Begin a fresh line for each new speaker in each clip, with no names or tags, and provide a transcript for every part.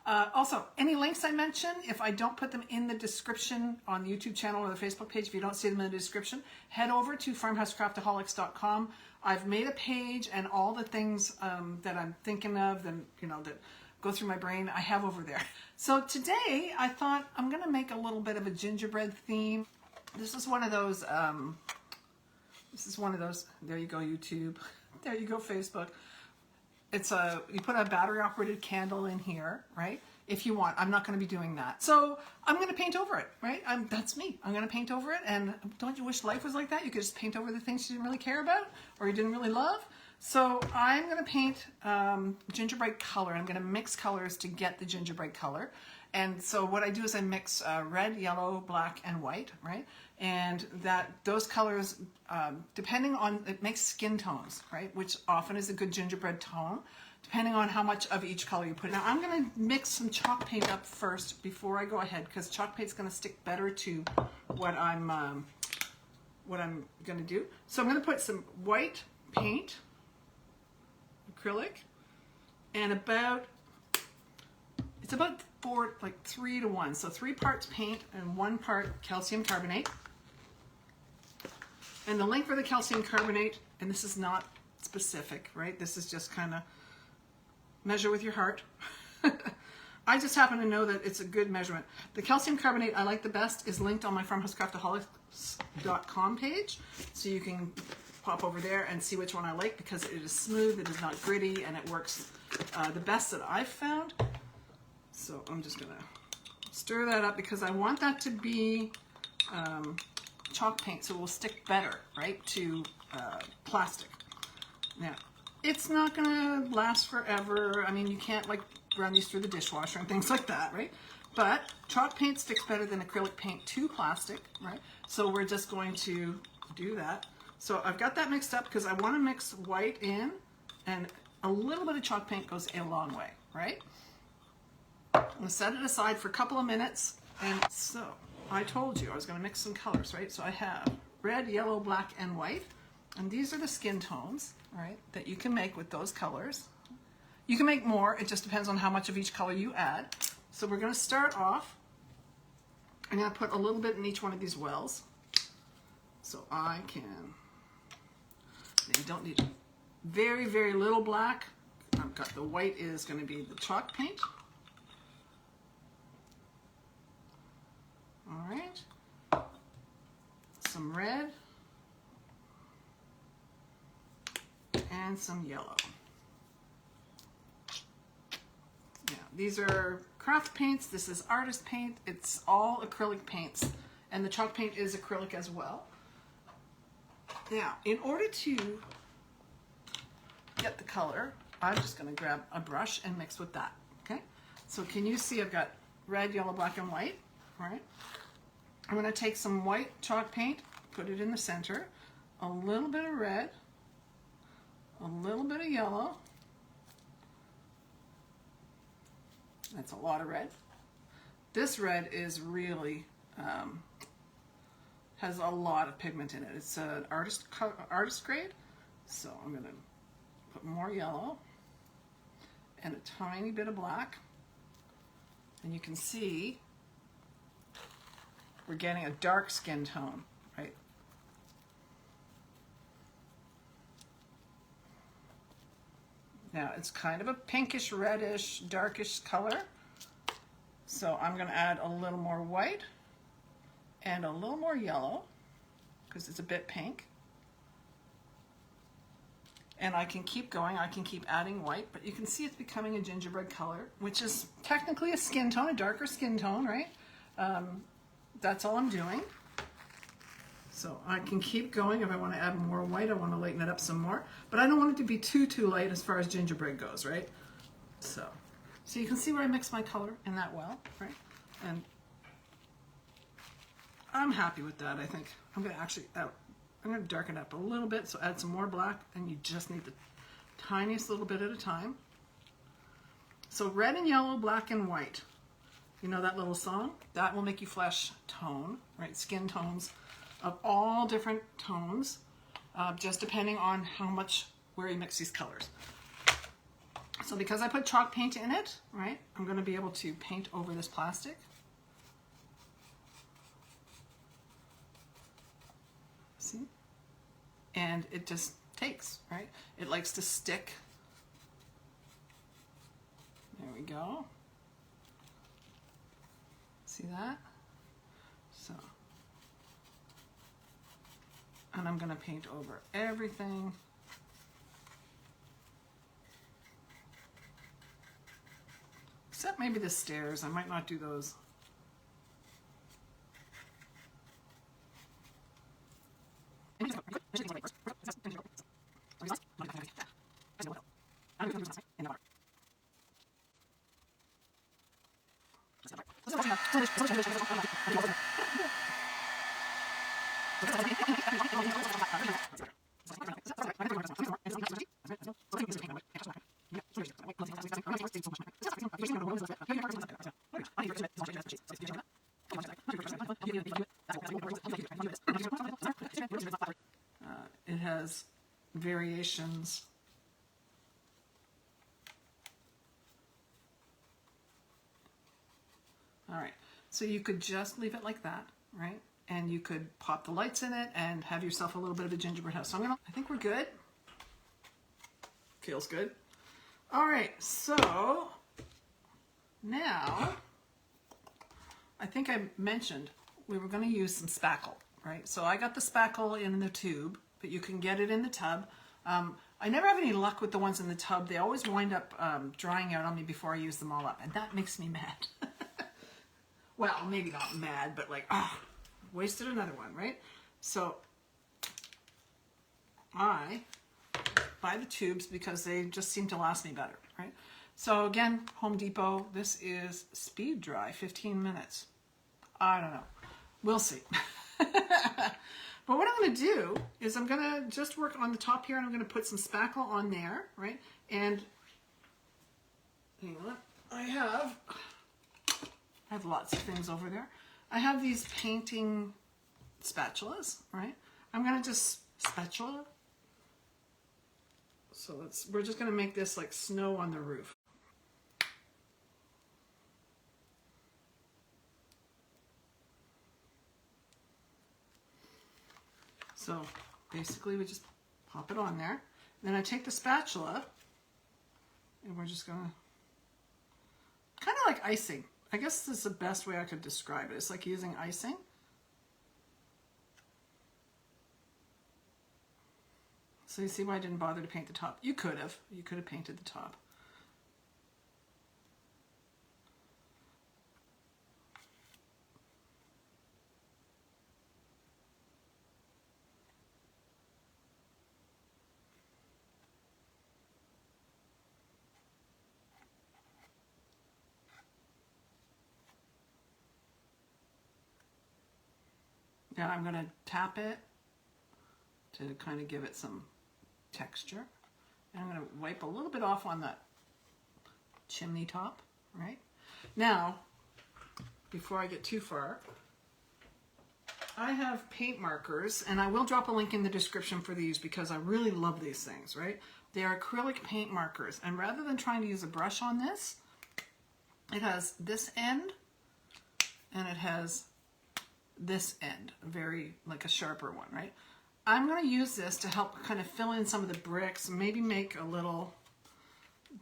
Also, any links I mention, if I don't put them in the description on the YouTube channel or the Facebook page, if you don't see them in the description, head over to farmhousecraftaholics.com. I've made a page, and all the things that I'm thinking of, and that go through my brain, I have over there. So today I thought I'm going to make a little bit of a gingerbread theme. This is one of those. There you go, YouTube. There you go, Facebook. You put a battery operated candle in here, right? If you want. I'm not going to be doing that. So I'm going to paint over it, right? That's me. I'm going to paint over it. And don't you wish life was like that? You could just paint over the things you didn't really care about or you didn't really love. So I'm going to paint gingerbread color. I'm going to mix colors to get the gingerbread color. And so what I do is I mix red, yellow, black, and white, right? And those colors, depending on, it makes skin tones, right? Which often is a good gingerbread tone, depending on how much of each color you put. Now I'm going to mix some chalk paint up first before I go ahead, because chalk paint's going to stick better to what I'm going to do. So I'm going to put some white paint, acrylic, and it's about 3 to 1. So 3 parts paint and 1 part calcium carbonate. And the length for the calcium carbonate, and this is not specific, right? This is just kind of measure with your heart. I just happen to know that it's a good measurement. The calcium carbonate I like the best is linked on my farmhousecraftaholics.com page. So you can pop over there and see which one I like, because it is smooth, it is not gritty, and it works the best that I've found. So I'm just going to stir that up because I want that to be chalk paint, so it will stick better, right, to plastic. Now, it's not going to last forever. I mean, you can't like run these through the dishwasher and things like that, right? But chalk paint sticks better than acrylic paint to plastic, right? So we're just going to do that. So I've got that mixed up because I want to mix white in, and a little bit of chalk paint goes a long way, right? I'm going to set it aside for a couple of minutes. And so I told you I was going to mix some colors, right? So I have red, yellow, black, and white. And these are the skin tones, right, that you can make with those colors. You can make more. It just depends on how much of each color you add. So we're going to start off. I'm going to put a little bit in each one of these wells. So I can, you don't need very, very little black. I've got the white is going to be the chalk paint. All right, some red and some yellow. Now, these are craft paints. This is artist paint. It's all acrylic paints, and the chalk paint is acrylic as well. Now, in order to get the color, I'm just going to grab a brush and mix with that, okay? So can you see I've got red, yellow, black, and white, all right? I'm going to take some white chalk paint, put it in the center, a little bit of red, a little bit of yellow. That's a lot of red. This red is really, has a lot of pigment in it. It's an artist grade. So I'm going to put more yellow and a tiny bit of black. And you can see we're getting a dark skin tone, right? Now it's kind of a pinkish, reddish, darkish color. So I'm going to add a little more white and a little more yellow because it's a bit pink. And I can keep going, I can keep adding white, but you can see it's becoming a gingerbread color, which is technically a skin tone, a darker skin tone, right? That's all I'm doing. So I can keep going. If I want to add more white, I want to lighten it up some more. But I don't want it to be too light as far as gingerbread goes, right? So you can see where I mix my color in that well, right? And I'm happy with that, I think. I'm going to actually, I'm going to darken it up a little bit, so add some more black, and you just need the tiniest little bit at a time. So red and yellow, black and white. You know that little song? That will make you flesh tone, right? Skin tones of all different tones, just depending on how much, where you mix these colors. So because I put chalk paint in it, right, I'm going to be able to paint over this plastic. See? And it just takes, right? It likes to stick. There we go. See that? So, and I'm going to paint over everything. Except maybe the stairs. I might not do those. It has variations. All right, so you could just leave it like that, right? And you could pop the lights in it and have yourself a little bit of a gingerbread house. So I think we're good. Feels good. All right, so now I think I mentioned we were going to use some spackle, right? So I got the spackle in the tube, but you can get it in the tub. I never have any luck with the ones in the tub. They always wind up drying out on me before I use them all up, and that makes me mad. Well, maybe not mad, but like, wasted another one, right? So I buy the tubes because they just seem to last me better, right? So again, Home Depot, this is speed dry, 15 minutes. I don't know. We'll see. But what I'm going to do is I'm going to just work on the top here, and I'm going to put some spackle on there, right? And hang on, I have lots of things over there. I have these painting spatulas, right? I'm going to just spatula. So we're just going to make this like snow on the roof. So basically we just pop it on there. Then I take the spatula and we're just going to, kind of like icing. I guess this is the best way I could describe it. It's like using icing. So you see why I didn't bother to paint the top? You could have. You could have painted the top. Now I'm going to tap it to kind of give it some texture. And I'm going to wipe a little bit off on that chimney top, right? Now, before I get too far, I have paint markers, and I will drop a link in the description for these because I really love these things, right? They are acrylic paint markers, and rather than trying to use a brush on this, it has this end, and it has this end, very like a sharper one, right? I'm going to use this to help kind of fill in some of the bricks, maybe make a little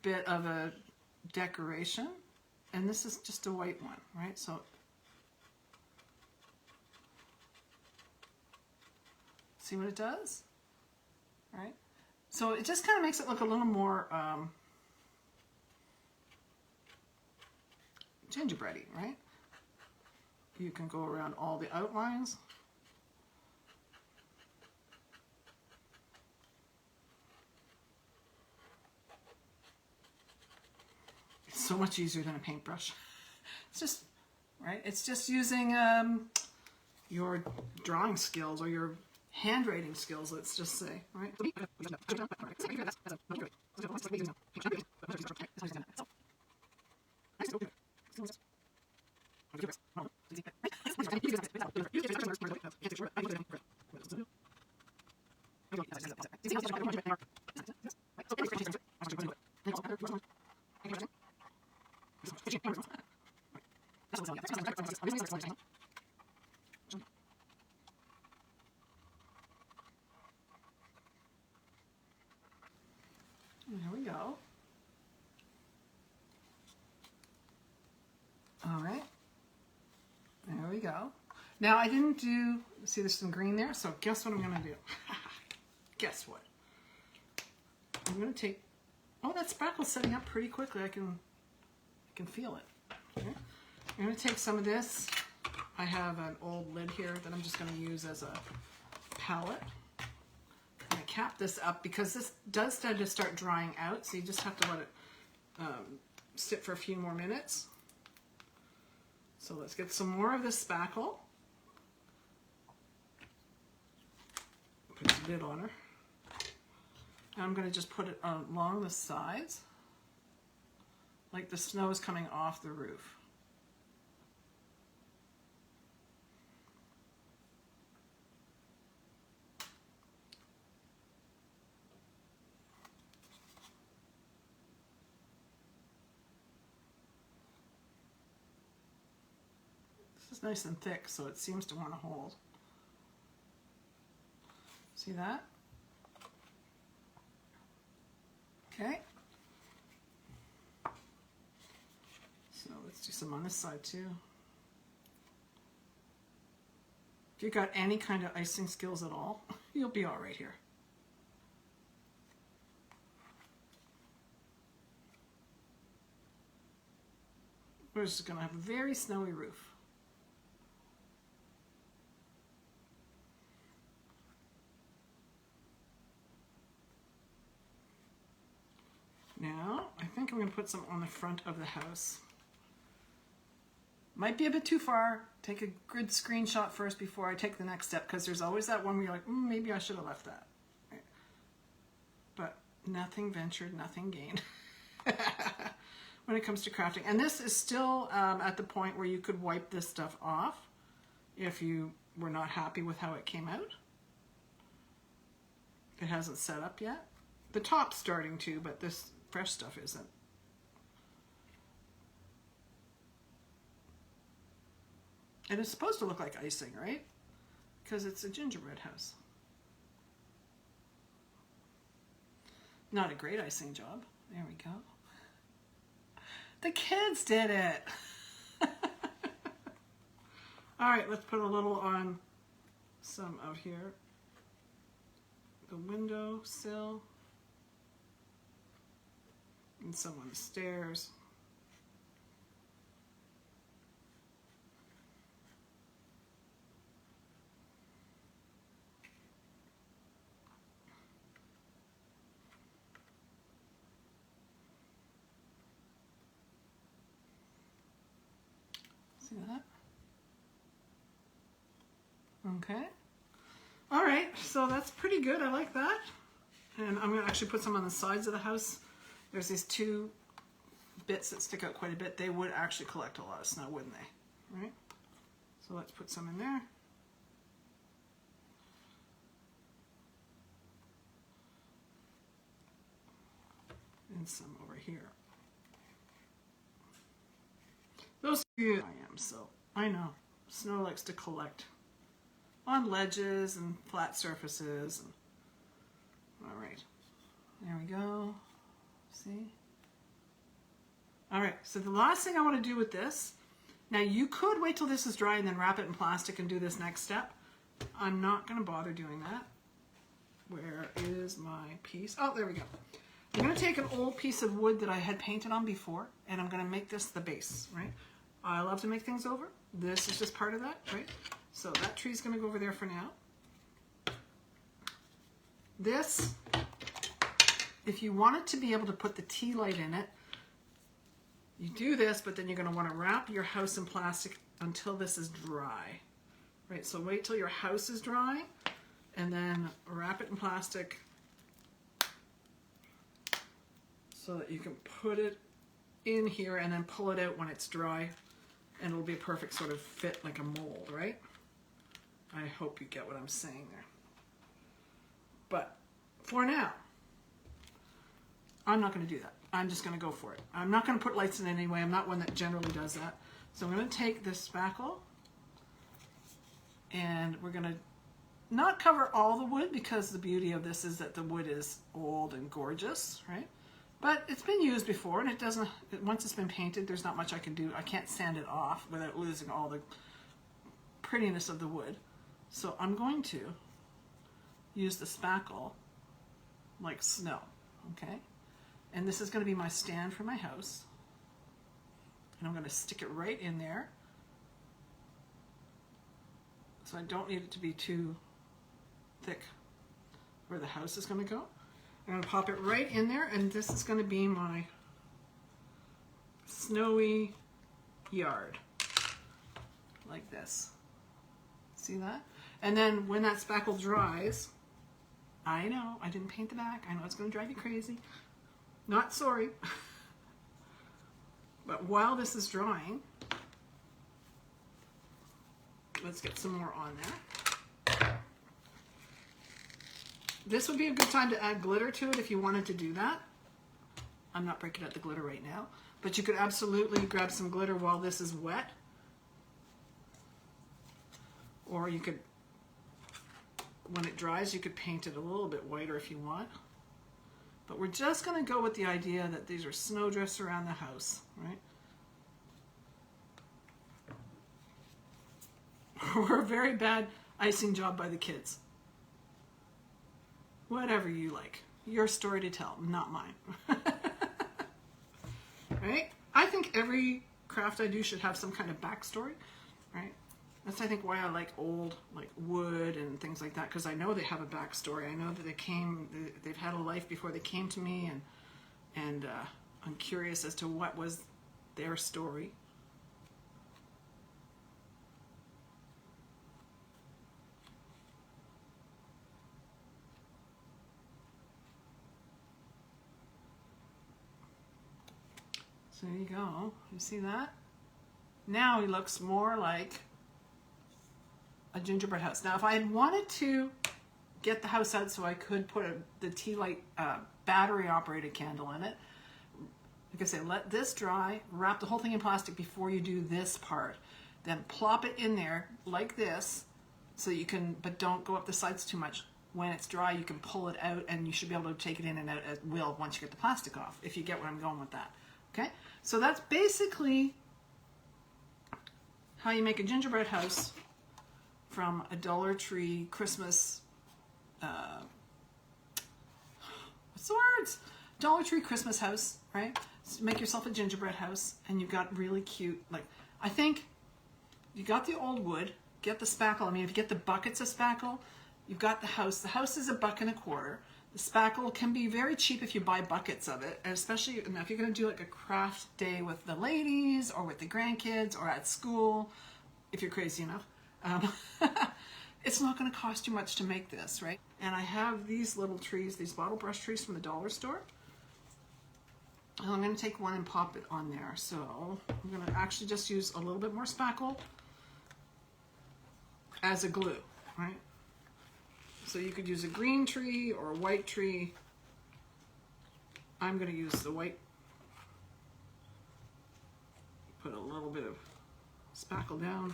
bit of a decoration. And this is just a white one, right? So see what it does, right? So it just kind of makes it look a little more gingerbready, right? You can go around all the outlines. It's so much easier than a paintbrush. It's just, right? It's just using your drawing skills or your handwriting skills, let's just say, right? There we go. All right. There we go. Now I didn't do, see there's some green there, so guess what I'm going to do? Guess what? I'm going to take, oh, that spackle's setting up pretty quickly. I can feel it. Okay. I'm going to take some of this. I have an old lid here that I'm just going to use as a palette. I'm going to cap this up because this does tend to start drying out, so you just have to let it sit for a few more minutes. So let's get some more of this spackle. Put the lid on her. And I'm going to just put it along the sides, like the snow is coming off the roof. This is nice and thick, so it seems to want to hold. See that? Okay. So let's do some on this side too. If you've got any kind of icing skills at all, you'll be all right here. We're just going to have a very snowy roof. Now, I think I'm going to put some on the front of the house. Might be a bit too far. Take a good screenshot first before I take the next step, because there's always that one where you're like, maybe I should have left that. Right. But nothing ventured, nothing gained when it comes to crafting. And this is still at the point where you could wipe this stuff off if you were not happy with how it came out. It hasn't set up yet. The top's starting to, but this fresh stuff isn't. And it's supposed to look like icing, right? Because it's a gingerbread house. Not a great icing job. There we go. The kids did it. All right, let's put a little on some out here. The window sill. And some on the stairs. See that? Okay. All right, so that's pretty good. I like that. And I'm going to actually put some on the sides of the house. There's these two bits that stick out quite a bit. They would actually collect a lot of snow, wouldn't they? Right? So let's put some in there. And some over here. Those I am, so I know. Snow likes to collect on ledges and flat surfaces. And, all right, there we go. See? All right, so the last thing I want to do with this, now you could wait till this is dry and then wrap it in plastic and do this next step. I'm not going to bother doing that. Where is my piece? Oh, there we go. I'm going to take an old piece of wood that I had painted on before, and I'm going to make this the base, right? I love to make things over. This is just part of that, right? So that tree's going to go over there for now. This, if you wanted to be able to put the tea light in it, you do this, but then you're going to want to wrap your house in plastic until this is dry, right? So wait till your house is dry, and then wrap it in plastic so that you can put it in here and then pull it out when it's dry, and it'll be a perfect sort of fit like a mold, right? I hope you get what I'm saying there. But for now, I'm not going to do that. I'm just going to go for it. I'm not going to put lights in anyway. I'm not one that generally does that. So I'm going to take this spackle and we're going to not cover all the wood because the beauty of this is that the wood is old and gorgeous, right? But it's been used before and it doesn't, once it's been painted, there's not much I can do. I can't sand it off without losing all the prettiness of the wood. So I'm going to use the spackle like snow, okay? And this is going to be my stand for my house. And I'm going to stick it right in there. So I don't need it to be too thick where the house is going to go. I'm going to pop it right in there, and this is going to be my snowy yard, like this. See that? And then when that spackle dries, I know, I didn't paint the back. I know it's going to drive you crazy. Not sorry. But while this is drying, let's get some more on there. This would be a good time to add glitter to it if you wanted to do that. I'm not breaking out the glitter right now, but you could absolutely grab some glitter while this is wet. Or you could, when it dries, you could paint it a little bit whiter if you want. But we're just going to go with the idea that these are snowdrifts around the house, right? Or a very bad icing job by the kids. Whatever you like. Your story to tell, not mine. Right? I think every craft I do should have some kind of backstory, right? That's, I think, why I like old, like wood and things like that, because I know they have a backstory. I know that they've had a life before they came to me, and I'm curious as to what was their story. So there you go. You see that? Now he looks more like a gingerbread house. Now, if I had wanted to get the house out so I could put the tea light battery operated candle in it, like I say, let this dry, wrap the whole thing in plastic before you do this part. Then plop it in there like this, so you can, but don't go up the sides too much. When it's dry, you can pull it out and you should be able to take it in and out at will once you get the plastic off, if you get where I'm going with that. Okay? So that's basically how you make a gingerbread house from a Dollar Tree Christmas, what's the words? Dollar Tree Christmas house, right? So make yourself a gingerbread house, and you've got really cute, like, I think you got the old wood, get the spackle. I mean, if you get the buckets of spackle, you've got the house. The house is $1.25. The spackle can be very cheap if you buy buckets of it, and especially if you're going to do like a craft day with the ladies or with the grandkids or at school, if you're crazy enough. It's not going to cost you much to make this, right? And I have these little trees, these bottle brush trees from the dollar store. And I'm going to take one and pop it on there. So I'm going to actually just use a little bit more spackle as a glue, right? So you could use a green tree or a white tree. I'm going to use the white. Put a little bit of spackle down.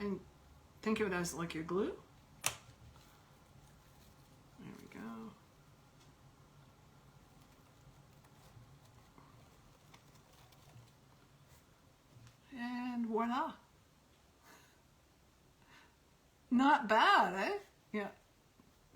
And think of it as like your glue. There we go. And voila. Not bad, eh? Yeah.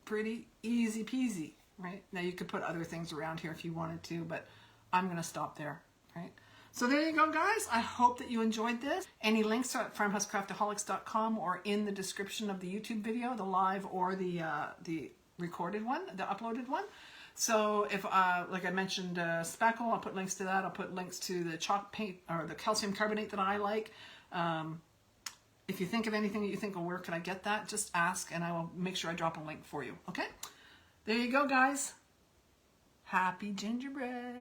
Pretty easy peasy, right? Now you could put other things around here if you wanted to, but I'm going to stop there, right? So there you go, guys. I hope that you enjoyed this. Any links are at farmhousecraftaholics.com or in the description of the YouTube video, the live or the recorded one, the uploaded one. So if, like I mentioned, spackle, I'll put links to that. I'll put links to the chalk paint or the calcium carbonate that I like. If you think of anything that you think, well, where can I get that? Just ask and I will make sure I drop a link for you. Okay? There you go, guys. Happy gingerbread.